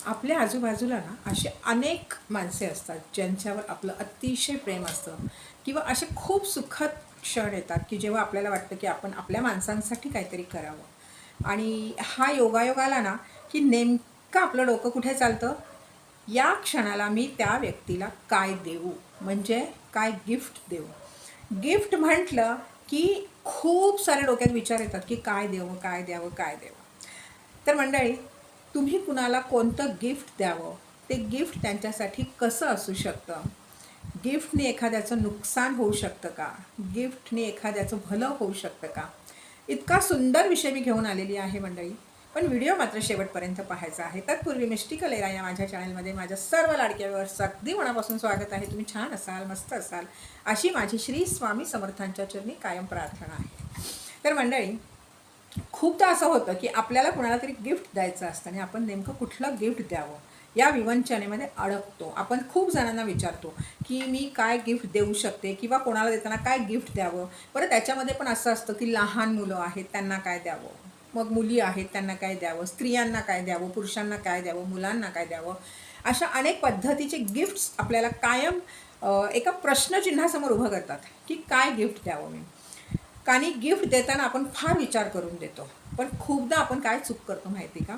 आपल्या आजूबाजूला ना असे अनेक माणसे असतात ज्यांच्यावर आपलं अतिशय प्रेम असतं किंवा असे खूप सुखद क्षण येतात की जेव्हा आपल्याला वाटतं की आपण आपल्या माणसांसाठी काहीतरी करावं. आणि हा योगायोग आला ना की नेमकं आपलं डोकं कुठे चालतं, या क्षणाला मी त्या व्यक्तीला काय देऊ, म्हणजे काय गिफ्ट देऊ. गिफ्ट म्हटलं की खूप सारे डोक्यात विचार येतात की काय द्यावं, काय द्यावं, काय द्यावं. तर मंडळी, तुम्ही कुणाला कोणतं गिफ्ट द्यावं, ते गिफ्ट त्यांच्यासाठी कसं असू शकतं, गिफ्टने एखाद्याचं नुकसान होऊ शकतं का, गिफ्टने एखाद्याचं भलं होऊ शकतं का, इतका सुंदर विषय मी घेऊन आलेली आहे मंडळी. पण व्हिडिओ मात्र शेवटपर्यंत पाहायचा आहे. तत्पूर्वी मिस्टिकल एरा या माझ्या चॅनलमध्ये माझ्या सर्व लाडक्या व्ह्यूअर्सचं अगदी मनापासून स्वागत आहे. तुम्ही छान असाल, मस्त असाल अशी माझी श्री स्वामी समर्थांच्या चरणी कायम प्रार्थना आहे. तर मंडळी, खूपदा असं होतं की आपल्याला कुणाला तरी गिफ्ट द्यायचं असतं आणि आपण नेमकं कुठलं गिफ्ट द्यावं या विवंचनेमध्ये अडकतो. आपण खूप जणांना विचारतो की मी काय गिफ्ट देऊ शकते किंवा कोणाला देताना काय गिफ्ट द्यावं. बरं, त्याच्यामध्ये पण असं असतं की लहान मुलं आहेत त्यांना काय द्यावं, मग मुली आहेत त्यांना काय द्यावं, स्त्रियांना काय द्यावं, पुरुषांना काय द्यावं, मुलांना काय द्यावं. अशा अनेक पद्धतीचे गिफ्ट्स आपल्याला कायम एका प्रश्नचिन्हासमोर उभं करतात की काय गिफ्ट द्यावं मी. आणि गिफ्ट देताना आपण फार विचार करून देतो, पण खूपदा आपण काय चूक करतो माहिती का,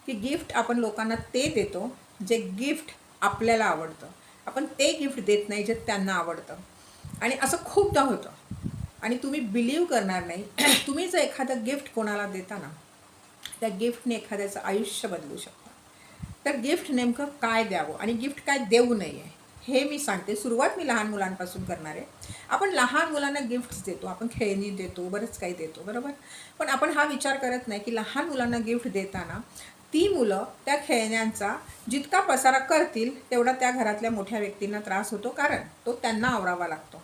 की गिफ्ट आपण लोकांना ते देतो जे गिफ्ट आपल्याला आवडतं, आपण ते गिफ्ट देत नाही जे त्यांना आवडतं. आणि असं खूपदा होतं. आणि तुम्ही बिलीव करणार नाही, तुम्ही जर एखादं गिफ्ट कोणाला देता ना, त्या गिफ्टने एखाद्याचं आयुष्य बदलू शकतं. तर गिफ्ट नेमकं काय द्यावं आणि गिफ्ट काय देऊ नये हे मी सांगते. सुरुवात मी लहान मुलांपासून करणार आहे. आपण लहान मुलांना गिफ्ट्स देतो, आपण खेळणी देतो, बरंच काही देतो, बरोबर. पण आपण हा विचार करत नाही की लहान मुलांना गिफ्ट देताना ती मुलं त्या खेळण्यांचा जितका पसारा करतील तेवढा त्या घरातल्या मोठ्या व्यक्तींना त्रास होतो, कारण तो त्यांना आवरावा लागतो.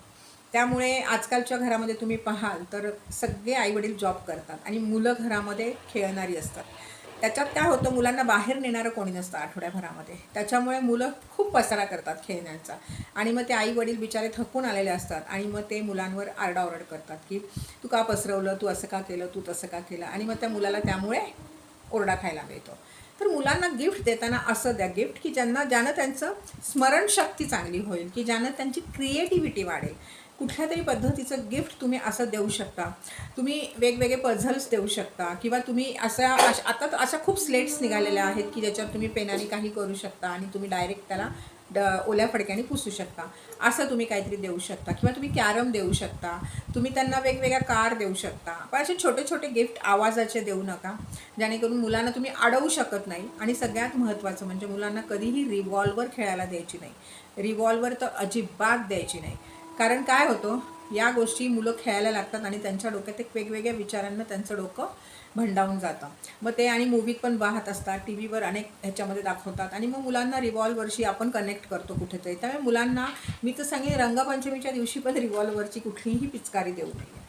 त्यामुळे आजकालच्या घरामध्ये तुम्ही पाहाल तर सगळे आईवडील जॉब करतात आणि मुलं घरामध्ये खेळणारी असतात. त्याच्यात काय होतं, मुलांना बाहेर नेणारं कोणी नसतं आठवड्याभरामध्ये. त्याच्यामुळे मुलं खूप पसारा करतात खेळण्यांचा आणि मग ते आई वडील बिचारे थकून आलेले असतात आणि मग ते मुलांवर आरडाओरड करतात की तू का पसरवलं, तू असं का केलं, तू तसं का केलं, आणि मग त्या मुलाला त्यामुळे ओरडा खायला मिळतो. तर मुलांना गिफ्ट देताना असं द्या गिफ्ट की ज्यानं त्यांचं स्मरणशक्ती चांगली होईल, की ज्यानं त्यांची क्रिएटिव्हिटी वाढेल. कुठल्या तरी पद्धतीचं गिफ्ट तुम्ही असं देऊ शकता. तुम्ही वेगवेगळे पझल्स देऊ शकता किंवा तुम्ही आता तर अशा खूप स्लेट्स निघालेल्या आहेत की ज्याच्यावर तुम्ही पेनाने काही करू शकता आणि तुम्ही डायरेक्ट त्याला ओल्या फडक्याने पुसू शकता. असं तुम्ही काहीतरी देऊ शकता किंवा तुम्ही कॅरम देऊ शकता. तुम्ही त्यांना वेगवेगळ्या कार देऊ शकता. पण असे छोटे छोटे गिफ्ट आवाजाचे देऊ नका, जेणेकरून मुलांना तुम्ही अडवू शकत नाही. आणि सगळ्यात महत्त्वाचं म्हणजे मुलांना कधीही रिव्हॉल्वर खेळायला द्यायची नाही. रिव्हॉल्वर तर अजिबात द्यायची नाही. कारण काय होतं, या गोष्टी मुलं खेळायला लागतात आणि त्यांच्या डोक्यात एक वेगवेगळ्या विचारांना त्यांचं डोकं भंडावून जातं. मग ते आणि मूवीत पण पाहत असतात, टी व्हीवर अनेक ह्याच्यामध्ये दाखवतात आणि मग मुलांना रिव्हॉल्वरशी आपण कनेक्ट करतो कुठेतरी. त्यामुळे मुलांना मी तर सांगेन रंगपंचमीच्या दिवशी पण रिव्हॉल्वरची कुठलीही पिचकारी देऊ नये.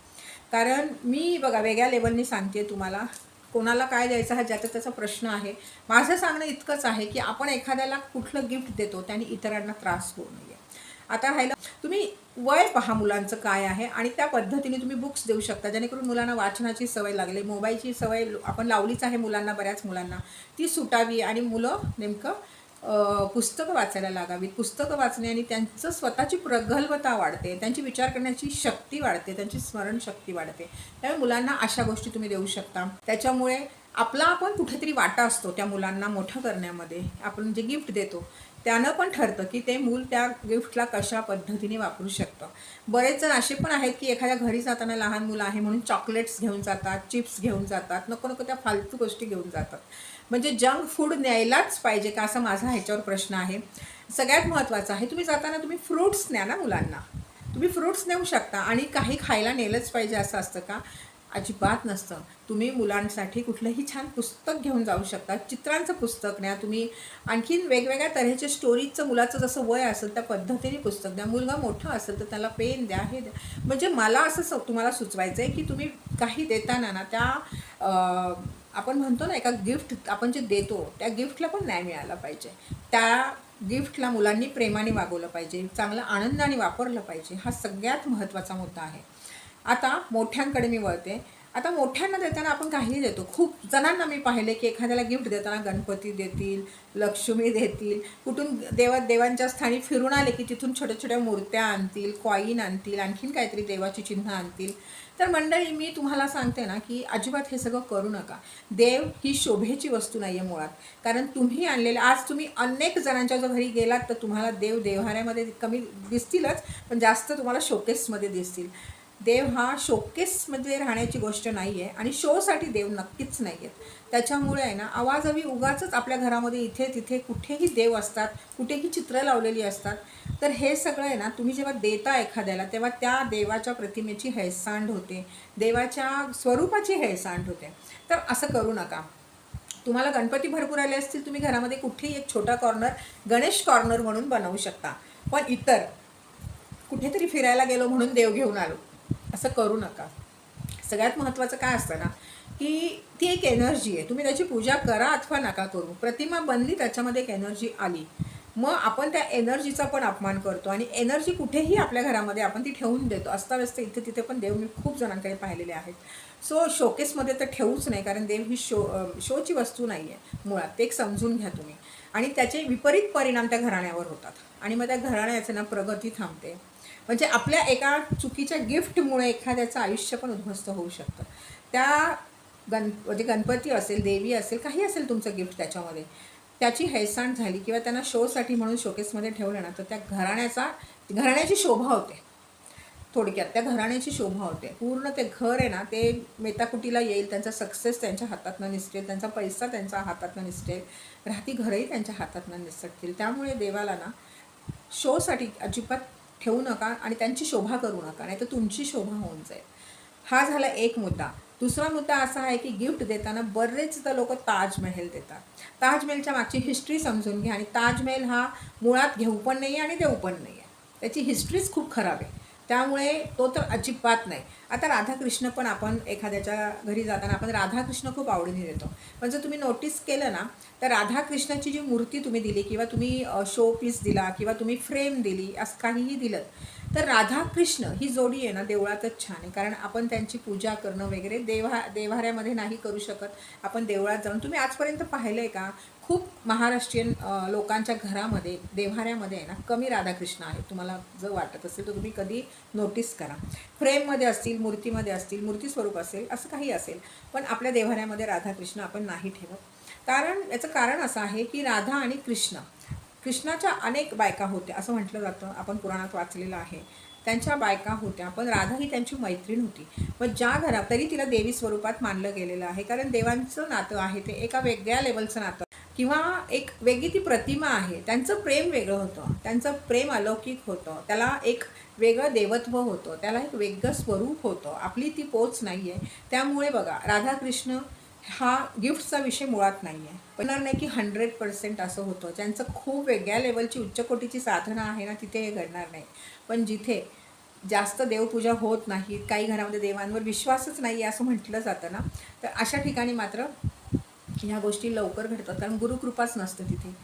कारण मी बघा वेगळ्या लेवलनी सांगते तुम्हाला, कोणाला काय द्यायचं हा ज्याचा त्याचा प्रश्न आहे. माझं सांगणं इतकंच आहे की आपण एखाद्याला कुठलं गिफ्ट देतो त्याने इतरांना त्रास होऊ नये. आता राहिलं, तुम्ही वय पहा मुलांचं काय आहे आणि त्या पद्धतीने तुम्ही बुक्स देऊ शकता, जेणेकरून मुलांना वाचनाची सवय लागली. मोबाईलची सवय आपण लावलीच आहे मुलांना, बऱ्याच मुलांना ती सुटावी आणि मुलं नेमकं पुस्तकं वाचायला लागावीत. पुस्तकं वाचण्याने त्यांचं स्वतःची प्रगल्भता वाढते, त्यांची विचार करण्याची शक्ती वाढते, त्यांची स्मरणशक्ती वाढते. त्यामुळे मुलांना अशा गोष्टी तुम्ही देऊ शकता. त्याच्यामुळे आपला आपण कुठेतरी वाटा असतो त्या मुलांना मोठं करण्यामध्ये. आपण जे गिफ्ट देतो त्यानं पण ठरतं की ते मूल त्या गिफ्टला कशा पद्धतीने वापरू शकतं. बरेच जण असे पण आहेत की एखाद्या घरी जाताना लहान मुलं आहे म्हणून चॉकलेट्स घेऊन जातात, चिप्स घेऊन जातात, नको नको त्या फालतू गोष्टी घेऊन जातात. म्हणजे जंक फूड न्यायलाच पाहिजे का, असा माझा ह्याच्यावर प्रश्न आहे. सगळ्यात महत्त्वाचं आहे, तुम्ही जाताना तुम्ही फ्रूट्स न्या ना मुलांना. तुम्ही फ्रूट्स नेऊ शकता आणि काही खायला नेलंच पाहिजे असं असतं का? अजिबात नसतं. तुम्ही मुलांसाठी कुठलंही छान पुस्तक घेऊन जाऊ शकता. चित्रांचं पुस्तक न्या तुम्ही. आणखीन वेगवेगळ्या तऱ्हेच्या स्टोरीजचं मुलाचं जसं वय असेल त्या पद्धतीने पुस्तक द्या. मुलगा मोठा असेल तर त्याला पेन द्या, हे द्या. म्हणजे मला असं तुम्हाला सुचवायचं आहे की तुम्ही काही देताना ना त्या आपण म्हणतो ना, एका गिफ्ट आपण जे देतो त्या गिफ्टला पण न्याय मिळाला पाहिजे. त्या गिफ्टला मुलांनी प्रेमाने वागवलं पाहिजे, चांगलं आनंदाने वापरलं पाहिजे. हा सगळ्यात महत्त्वाचा मुद्दा आहे. आता मोठ्यांकडे मी वळते. आता मोठ्यांना देताना आपण काहीही देतो. खूप जणांना मी पाहिले की एखाद्याला गिफ्ट देताना गणपती देतील, लक्ष्मी देतील, कुठून देवांच्या स्थानी फिरून आले की तिथून छोट्या छोट्या मूर्त्या आणतील, कॉईन आणतील, आणखीन काहीतरी देवाची चिन्ह आणतील. तर मंडळी, मी तुम्हाला सांगते ना की अजिबात हे सगळं करू नका. देव ही शोभेची वस्तू नाही आहे मुळात. कारण तुम्ही आणलेले, आज तुम्ही अनेक जणांच्या जर घरी गेलात तर तुम्हाला देव देव्हाऱ्यामध्ये कमी दिसतीलच, पण जास्त तुम्हाला शोकेसमध्ये दिसतील. देव हा शोकेसमध्ये राहण्याची गोष्ट नाही आहे आणि शोसाठी देव नक्कीच नाही आहेत. त्याच्यामुळे आहे ना, आवाजावी उगाचच आपल्या घरामध्ये इथे तिथे कुठेही देव असतात, कुठेही चित्र लावलेली असतात. तर हे सगळं आहे ना, तुम्ही जेव्हा देता एखाद्याला तेव्हा त्या देवाच्या प्रतिमेची हेळसांड होते, देवाच्या स्वरूपाची हेळसांड होते. तर असं करू नका. तुम्हाला गणपती भरपूर आले असतील, तुम्ही घरामध्ये कुठेही एक छोटा कॉर्नर, गणेश कॉर्नर म्हणून बनवू शकता. पण इतर कुठेतरी फिरायला गेलो म्हणून देव घेऊन आलो असं करू नका. सगळ्यात महत्त्वाचं काय असतं ना, की ती एक एनर्जी आहे. तुम्ही त्याची पूजा करा अथवा नका करू. प्रतिमा बनली, त्याच्यामध्ये एक एनर्जी आली, मग आपण त्या एनर्जीचा पण अपमान करतो आणि एनर्जी कुठेही आपल्या घरामध्ये आपण ती ठेवून देतो. अस्ताव्यस्त इथे तिथे पण देव मी खूप जणांकडे पाहिलेले आहेत. सो शोकेसमध्ये तर ठेवूच नाही, कारण देव ही शोची वस्तू नाही आहे मुळात. ते एक समजून घ्या तुम्ही. आणि त्याचे विपरीत परिणाम त्या घराण्यावर होतात आणि मग त्या घराण्याचं ना प्रगती थांबते. म्हणजे आपल्या एका चुकीच्या गिफ्टमुळे एखाद्याचं आयुष्य पण उद्ध्वस्त होऊ शकतं. त्या म्हणजे गणपती असेल, देवी असेल, काही असेल तुमचं गिफ्ट, त्याच्यामध्ये त्याची हेळसांड झाली किंवा त्यांना शोसाठी म्हणून शोकेसमध्ये ठेवलं ना, तर त्या घराण्याची शोभा होते. थोडक्यात त्या घराण्याची शोभा होते. पूर्ण ते घर आहे ना, ते मेताकुटीला येईल. त्यांचा सक्सेस त्यांच्या हातातनं निसटेल, त्यांचा पैसा त्यांच्या हातातनं निसटेल, राहती घरही त्यांच्या हातातनं निसटतील. त्यामुळे देवाला ना शोसाठी अजिबात ठेवू नका आणि त्यांची शोभा करू नका, नाही तर तुमची शोभा होऊन जाईल. हा झाला एक मुद्दा. दुसरा मुद्दा असा आहे की गिफ्ट देताना बरेचदा लोक ताजमहल देतात. ताजमहलच्या मागची हिस्ट्री समजून घ्या. आणि ताजमहल हा मुळात घेऊ पण नाही आहे आणि देऊ पण नाही आहे. त्याची हिस्ट्रीच खूप खराब आहे, त्यामुळे तो तर अजिबात नाही. आता राधाकृष्ण पण आपण एखाद्याच्या घरी जाताना आपण राधाकृष्ण खूप आवडीने देतो. पण जर तुम्ही नोटीस केलं ना, तर राधाकृष्णाची जी मूर्ती तुम्ही दिली किंवा तुम्ही शो पीस दिला किंवा तुम्ही फ्रेम दिली, असं काहीही दिलं, तर राधाकृष्ण ही जोडी आहे ना देवळातच छान आहे. कारण आपण त्यांची पूजा करणं वगैरे देव्हाऱ्यामध्ये नाही करू शकत. आपण देवळात जाऊन, तुम्ही आजपर्यंत पाहिलं आहे का, खूप महाराष्ट्रीयन लोकांच्या घरामध्ये देव्हाऱ्यामध्ये आहे ना कमी राधाकृष्ण आहे. तुम्हाला जर वाटत असेल तर तुम्ही कधी नोटीस करा. फ्रेममध्ये असतील, मूर्तीमध्ये असतील, मूर्ती स्वरूप असेल, असं काही असेल, पण आपल्या देव्हाऱ्यामध्ये राधाकृष्ण आपण नाही ठेवत. याचं कारण असं आहे की राधा आणि कृष्णाच्या अनेक बायका होत्या असं म्हटलं जातं, आपण पुराणात वाचलेलं आहे. त्यांच्या बायका होत्या, पण राधा ही त्यांची मैत्रीण होती. पण ज्या घरात, तरी तिला देवी स्वरूपात मानलं गेलेलं आहे, कारण देवांचं नातं आहे ते एका वेगळ्या लेवलचं नातं किंवा एक वेगळी ती प्रतिमा आहे. त्यांचं प्रेम वेगळं होतं, त्यांचं प्रेम अलौकिक होतं, त्याला एक वेगळं देवत्व होतं, त्याला एक वेगळं स्वरूप होतं. आपली ती पोच नाही आहे. त्यामुळे बघा, राधाकृष्ण हा गिफ्टचा विषय मुळात नाही आहे. पण नाही की 100% असं होतं. ज्यांचं खूप वेगळ्या लेवलची उच्चकोटीची साधना आहे ना, तिथे हे घडणार नाही. पण जिथे जास्त देवपूजा होत नाही, काही घरामध्ये देवांवर विश्वासच नाही आहे असं म्हटलं जातं ना, तर अशा ठिकाणी मात्र ह्या गोष्टी लवकर घडतात. कारण गुरुकृपाच नसतं तिथे.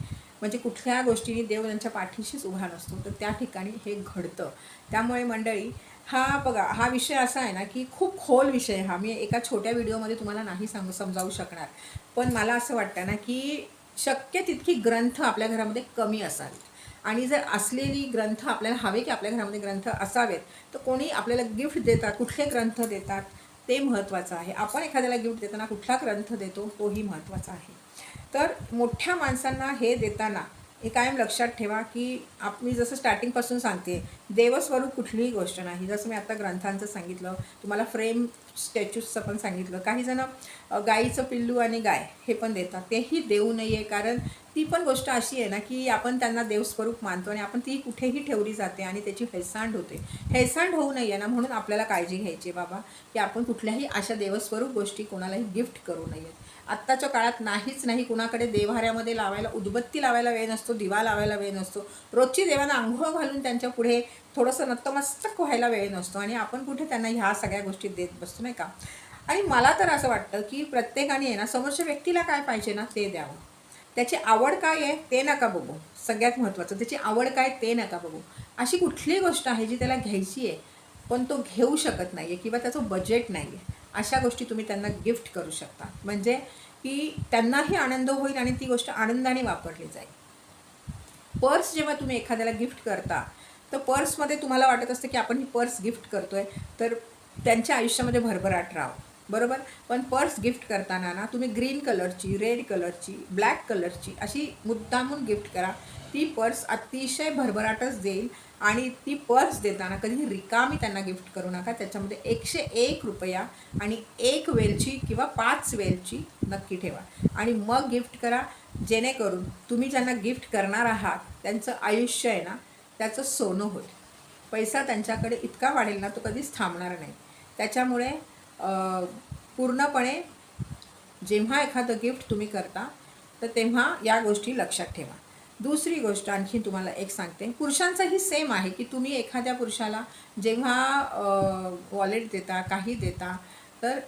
म्हणजे कुठल्या गोष्टीने देव त्यांच्या पाठीशीच उभा नसतो, तर त्या ठिकाणी हे घडतं. त्यामुळे मंडळी, हा बघा, हा विषय असा आहे ना की खूप खोल विषय. हा मी एका छोट्या व्हिडिओमध्ये तुम्हाला नाही समजावू शकणार. पण मला असं वाटतं ना की शक्य तितकी ग्रंथ आपल्या घरामध्ये कमी असावेत. आणि जर असलेली ग्रंथ आपल्याला हवे की आपल्या घरामध्ये ग्रंथ असावेत, तर कोणी आपल्याला गिफ्ट देतात, कुठले ग्रंथ देतात ते महत्त्वाचं आहे. आपण एखाद्याला गिफ्ट देताना कुठला ग्रंथ देतो तोही महत्त्वाचा आहे. तर मोठ्या माणसांना हे देताना हे कायम लक्षात ठेवा की मी जसं स्टार्टिंगपासून सांगते, देवस्वरूप कुठलीही गोष्ट नाही. जसं मी आता ग्रंथांचं सांगितलं, तुम्हाला फ्रेम स्टॅच्यूजचं पण सांगितलं. काही जण गाईचं पिल्लू आणि गाय हे पण देतात, तेही देऊ नाही आहे. कारण ती पण गोष्ट अशी आहे ना की आपण त्यांना देवस्वरूप मानतो आणि आपण ती कुठेही ठेवली जाते आणि त्याची हेळसांड होते. हेळसांड होऊ नये ना, म्हणून आपल्याला काळजी घ्यायची बाबा, की आपण कुठल्याही अशा देवस्वरूप गोष्टी कोणालाही गिफ्ट करू नयेत. आत्ताच्या काळात नाहीच नाही, कुणाकडे देव्हाऱ्यामध्ये लावायला उदबत्ती लावायला वेळ नसतो, दिवा लावायला वेळ नसतो, रोजची देवांना आंघोळ घालून त्यांच्या पुढे थोडंसं नतमस्तक व्हायला वेळ नसतो आणि आपण कुठे त्यांना ह्या सगळ्या गोष्टी देत बसतो, नाही का. आणि मला तर असं वाटतं की प्रत्येकाने आहे ना, समोरच्या व्यक्तीला काय पाहिजे ना ते द्यावं. त्याची आवड काय आहे ते नका बघू. सगळ्यात महत्त्वाचं, त्याची आवड काय ते नका बघू. अशी कुठली गोष्ट आहे जी त्याला घ्यायची आहे पण तो घेऊ शकत नाही आहे किंवा त्याचं बजेट नाही आहे, अशा गोष्टी तुम्ही त्यांना गिफ्ट करू शकता, म्हणजे की त्यांनाही आनंद होईल आणि ती गोष्ट आनंदाने वापरली जाईल. पर्स जेव्हा तुम्ही एखाद्याला गिफ्ट करता, तर पर्समध्ये तुम्हाला वाटत असतं की आपण ही पर्स गिफ्ट करतोय तर त्यांच्या आयुष्यामध्ये भरभराट राहावं, बरोबर. पण पर्स गिफ्ट करताना ना तुम्ही ग्रीन कलरची, रेड कलरची, ब्लॅक कलरची अशी मुद्दामून गिफ्ट करा. ती पर्स अतिशय भरभराटच देईल. आणि ती पर्स देताना कधी रिकामी त्यांना गिफ्ट करू नका. त्याच्यामध्ये 101 रुपया आणि 1 वेलची किंवा 5 वेलची नक्की ठेवा आणि मग गिफ्ट करा, जेणेकरून तुम्ही ज्यांना गिफ्ट करणार आहात त्यांचं आयुष्य आहे ना त्याचं सोनं होईल. पैसा त्यांच्याकडे इतका वाढेल ना तो कधीच थांबणार नाही. त्याच्यामुळे पूर्णपणे जेव्हा एखादं गिफ्ट तुम्ही करता तर तेव्हा या गोष्टी लक्षात ठेवा. दुसरी गोष्ट आणखी तुम्हाला एक सांगते, पुरुषांचंही सेम आहे की तुम्ही एखाद्या पुरुषाला जेव्हा वॉलेट देता, काही देता, तर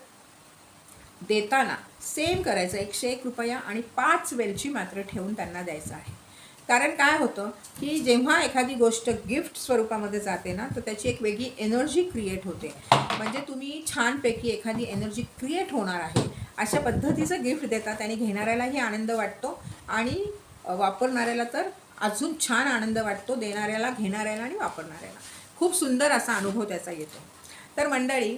देताना सेम करायचं. 101 रुपया आणि 5 वेलची मात्र ठेवून त्यांना द्यायचं आहे. कारण काय होतं की जेव्हा एखादी गोष्ट गिफ्ट स्वरूपामध्ये जाते ना तर त्याची एक वेगळी एनर्जी क्रिएट होते. म्हणजे तुम्ही छानपैकी एखादी एनर्जी क्रिएट होणार आहे अशा पद्धतीचं गिफ्ट देता. त्याने घेणाऱ्यालाही आनंद वाटतो आणि वापरणाऱ्याला तर अजून छान आनंद वाटतो. देणाऱ्याला, घेणाऱ्याला आणि वापरणाऱ्याला खूप सुंदर असा अनुभव त्याचा येतो. तर मंडळी,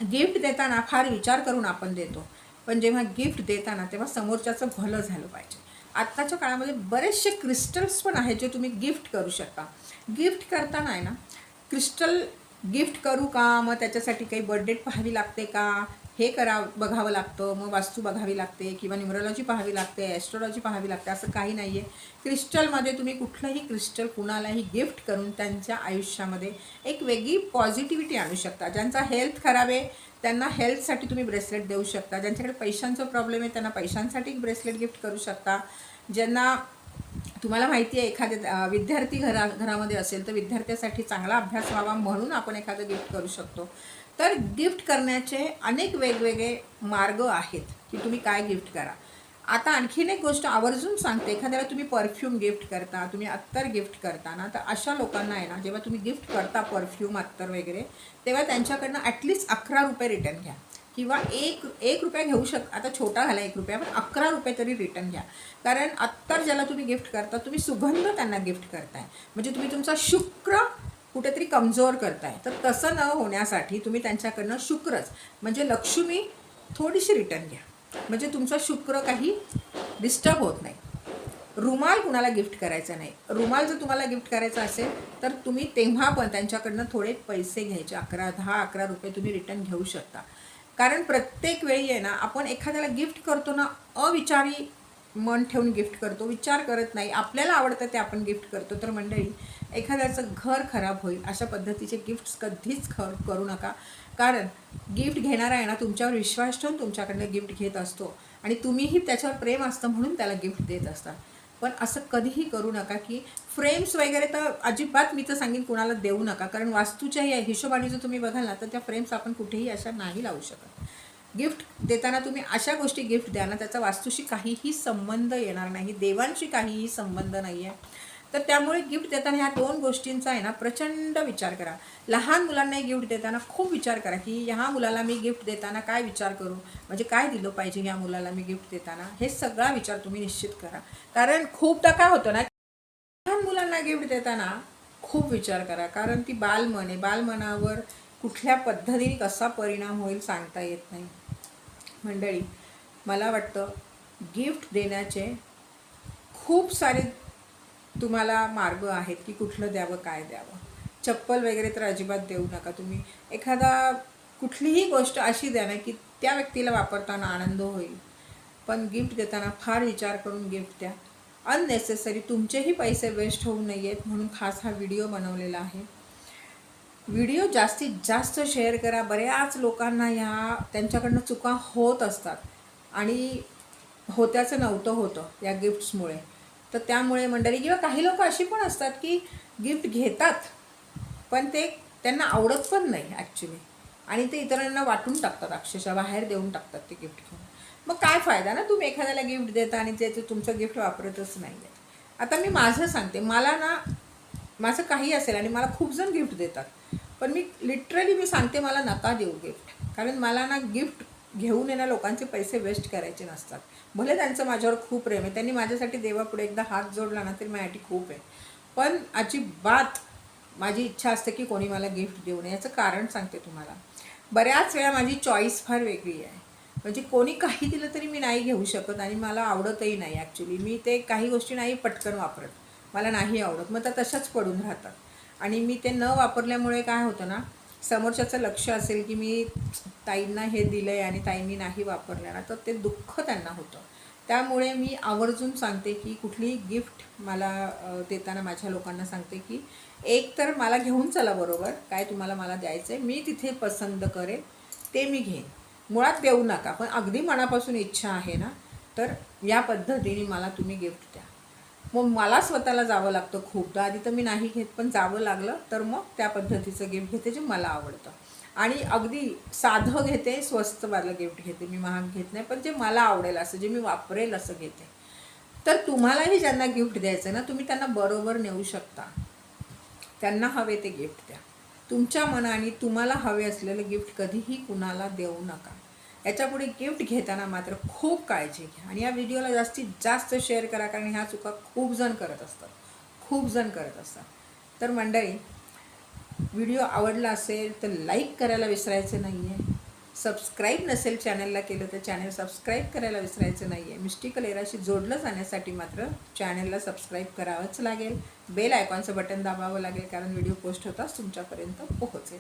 गिफ्ट देताना फार विचार करून आपण देतो, पण जेव्हा गिफ्ट देताना तेव्हा समोरच्याचं भलं झालं पाहिजे. आत्ताच्या काळामध्ये बरेचसे क्रिस्टल्स पण आहेत जे तुम्ही गिफ्ट करू शकता. गिफ्ट करताना आहे ना, क्रिस्टल गिफ्ट करू का, मग त्याच्यासाठी काही बर्थडेट पाहावी लागते का, हे बघावं लागतं, मग वास्तू बघावी लागते किंवा न्यूमरोलॉजी पाहावी लागते, ॲस्ट्रोलॉजी पाहावी लागते, असं काही नाही आहे. क्रिस्टलमध्ये तुम्ही कुठलंही क्रिस्टल कुणालाही गिफ्ट करून त्यांच्या आयुष्यामध्ये एक वेगळी पॉझिटिव्हिटी आणू शकता. ज्यांचा हेल्थ खराब आहे त्यांना हेल्थसाठी तुम्ही ब्रेसलेट देऊ शकता. ज्यांच्याकडे पैशांचा प्रॉब्लेम आहे त्यांना पैशांसाठी एक ब्रेसलेट गिफ्ट करू शकता. ज्यांना तुम्हाला माहिती आहे एखाद्या विद्यार्थी घरामध्ये असेल तर विद्यार्थ्यासाठी चांगला अभ्यास व्हावा म्हणून आपण एखादं गिफ्ट करू शकतो. तर गिफ्ट करण्याचे अनेक वेगवेगळे मार्ग आहेत की तुम्ही काय गिफ्ट करा. आता आणखीन एक गोष्ट आवर्जून सांगते, एखाद्याला तुम्ही परफ्यूम गिफ्ट करता, तुम्ही अत्तर गिफ्ट करता ना, तर अशा लोकांना आहे ना, जेव्हा तुम्ही गिफ्ट करता परफ्यूम, अत्तर वगैरे, तेव्हा त्यांच्याकडनं ॲटलिस्ट 11 रुपये रिटर्न घ्या किंवा एक रुपया घेऊ आता छोटा झाला 1 रुपया, पण 11 रुपये तरी रिटर्न घ्या. कारण अत्तर ज्याला तुम्ही गिफ्ट करता तुम्ही सुगंध त्यांना गिफ्ट करताय, म्हणजे तुम्ही तुमचा शुक्र कुठेतरी कमजोर करताय. तर तसं न होण्यासाठी तुम्ही त्यांच्याकडनं शुक्रच म्हणजे लक्ष्मी थोडीशी रिटर्न घ्या, म्हणजे तुमचा शुक्र काही डिस्टर्ब होत नाही. रुमाल कुणाला गिफ्ट करायचा नाही. रुमाल जर तुम्हाला गिफ्ट करायचा असेल तर तुम्ही तेव्हा पण त्यांच्याकडनं थोडे पैसे घ्यायचे, 11 रुपये तुम्ही रिटर्न घेऊ शकता. कारण प्रत्येक वेळी आहे ना आपण एखाद्याला गिफ्ट करतो ना, अविचारी मन ठेवून गिफ्ट करतो, विचार करत नाही, आपल्याला आवडतं ते आपण गिफ्ट करतो. तर मंडळी, एखाद्याचं घर खराब होईल अशा पद्धतीचे गिफ्ट्स कधीच करू नका. कारण गिफ्ट घेणारा आहे ना तुमच्यावर विश्वास ठेवून तुमच्याकडनं गिफ्ट घेत असतो आणि तुम्हीही त्याच्यावर प्रेम असतं म्हणून त्याला गिफ्ट देत असता. पण असं कधीही करू नका की फ्रेम्स वगैरे तर अजिबात मी तर सांगेन कुणाला देऊ नका. कारण वास्तूच्या हिशोबाने जर तुम्ही बघाल ना तर त्या फ्रेम्स आपण कुठेही अशा नाही लावू शकत. गिफ्ट देताना तुम्ही अशा गोष्टी गिफ्ट द्या ना त्याचा वास्तूशी काहीही संबंध येणार नाही, देवांशी काहीही संबंध नाही आहे. तर त्यामुळे गिफ्ट देताना ह्या 2 गोष्टींचा आहे ना प्रचंड विचार करा. लहान मुलांनाही गिफ्ट देताना खूप विचार करा की ह्या मुलाला मी गिफ्ट देताना काय विचार करू, म्हणजे काय दिलं पाहिजे ह्या मुलाला मी गिफ्ट देताना, हे सगळा विचार तुम्ही निश्चित करा. कारण खूपदा काय होतं ना, लहान मुलांना गिफ्ट देताना खूप विचार करा. कारण ती बालमन आहे, बालमनावर कुठल्या पद्धतीने कसा परिणाम होईल सांगता येत नाही. मंडळी, मला वाटतं गिफ्ट देण्याचे खूप सारे तुम्हाला मार्ग आहेत की कुठलं द्यावं, काय द्यावं. चप्पल वगैरे तर अजिबात देऊ नका तुम्ही. एखादा कुठलीही गोष्ट अशी द्या ना की त्या व्यक्तीला वापरताना आनंद होईल. पण गिफ्ट देताना फार विचार करून गिफ्ट द्या. अननेसेसरी तुमचेही पैसे वेस्ट होऊ नयेत म्हणून खास हा व्हिडिओ बनवलेला आहे. व्हिडिओ जास्तीत जास्त शेअर करा. बऱ्याच लोकांना त्यांच्याकडनं चुका होत असतात आणि होत्याचं नव्हतं होतं या गिफ्ट्समुळे. तर त्यामुळे मंडळी, किंवा काही लोक अशी पण असतात की गिफ्ट घेतात पण ते त्यांना आवडत पण नाही ॲक्च्युली, आणि ते इतरांना वाटून टाकतात, अक्षरशः बाहेर देऊन टाकतात ते गिफ्ट घेऊन. मग काय फायदा ना तुम्ही एखाद्याला गिफ्ट देता आणि ते तुमचं गिफ्ट वापरतच नाही आहे. आता मी माझं सांगते, मला ना माझं काही असेल आणि मला खूप जण गिफ्ट देतात, पण मी लिटरली सांगते मला नका देऊ गिफ्ट. कारण मला ना गिफ्ट घेऊन येणं लोकांचे पैसे वेस्ट करायचे नसतात. भले त्यांचं माझ्यावर खूप प्रेम आहे, त्यांनी माझ्यासाठी देवापुढे एकदा हात जोडला ना तरी माझ्यासाठी खूप आहे. पण अजिबात माझी इच्छा असते की कोणी मला गिफ्ट देऊ नये. याचं कारण सांगते तुम्हाला. बऱ्याच वेळा माझी चॉईस फार वेगळी आहे. म्हणजे कोणी काही दिलं तरी मी नाही घेऊ शकत आणि मला आवडतही नाही ॲक्च्युली. मी ते काही गोष्टी नाही पटकन वापरत. मला नाही आवडत. मग त्या तशाच पडून राहतात. आणि मी ते न वापरल्यामुळे काय होतं ना, समोरच्याचं लक्ष असेल की मी ताईंना हे दिलं आहे आणि ताईंनी नाही वापरलं ना, तर ते दुःख त्यांना होतं. त्यामुळे मी आवर्जून सांगते की कुठलीही गिफ्ट मला देताना माझ्या लोकांना सांगते की एक तर मला घेऊन चला बरोबर, काय तुम्हाला मला द्यायचं आहे, मी तिथे पसंत करेन ते मी घेईन. मुळात देऊ नका, पण अगदी मनापासून इच्छा आहे ना, तर या पद्धतीने मला तुम्ही गिफ्ट द्या. मग मला स्वतःला जावं लागतं खूपदा. आधी तर मी नाही घेत, पण जावं लागलं तर मग त्या पद्धतीचं गिफ्ट घेते जे मला आवडतं. आणि अगदी साधं घेते, स्वस्तवालं गिफ्ट घेते. मी महाग घेत नाही, पण जे मला आवडेल असं, जे मी वापरेल असं घेते. तर तुम्हालाही ज्यांना गिफ्ट द्यायचं ना, तुम्ही त्यांना बरोबर नेऊ शकता. त्यांना हवे ते गिफ्ट द्या. तुमच्या मनाने तुम्हाला हवे असलेलं गिफ्ट कधीही कुणाला देऊ नका. याच्यापुढे गिफ्ट घेताना मात्र खूप काळजी घ्या. आणि या व्हिडिओला जास्तीत जास्त शेअर करा, कारण ह्या चुका खूप जण करत असतात. तर मंडळी, व्हिडिओ आवडला असेल तर लाईक करायला विसरायचं नाही आहे. सबस्क्राईब नसेल चॅनलला केलं तर चॅनल सबस्क्राईब करायला विसरायचं नाही आहे. मिस्टिकल एराशी जोडलं जाण्यासाठी मात्र चॅनलला सबस्क्राईब करावंच लागेल. बेल आयकॉनचं बटन दाबावं लागेल, कारण व्हिडिओ पोस्ट होताच तुमच्यापर्यंत पोहोचेल.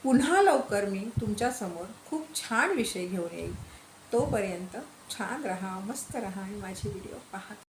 पुन्हा लवकर मी तुमच्यासमोर खूप छान विषय घेऊन येईल. तोपर्यंत छान राहा, मस्त राहा आणि माझे व्हिडिओ पाहत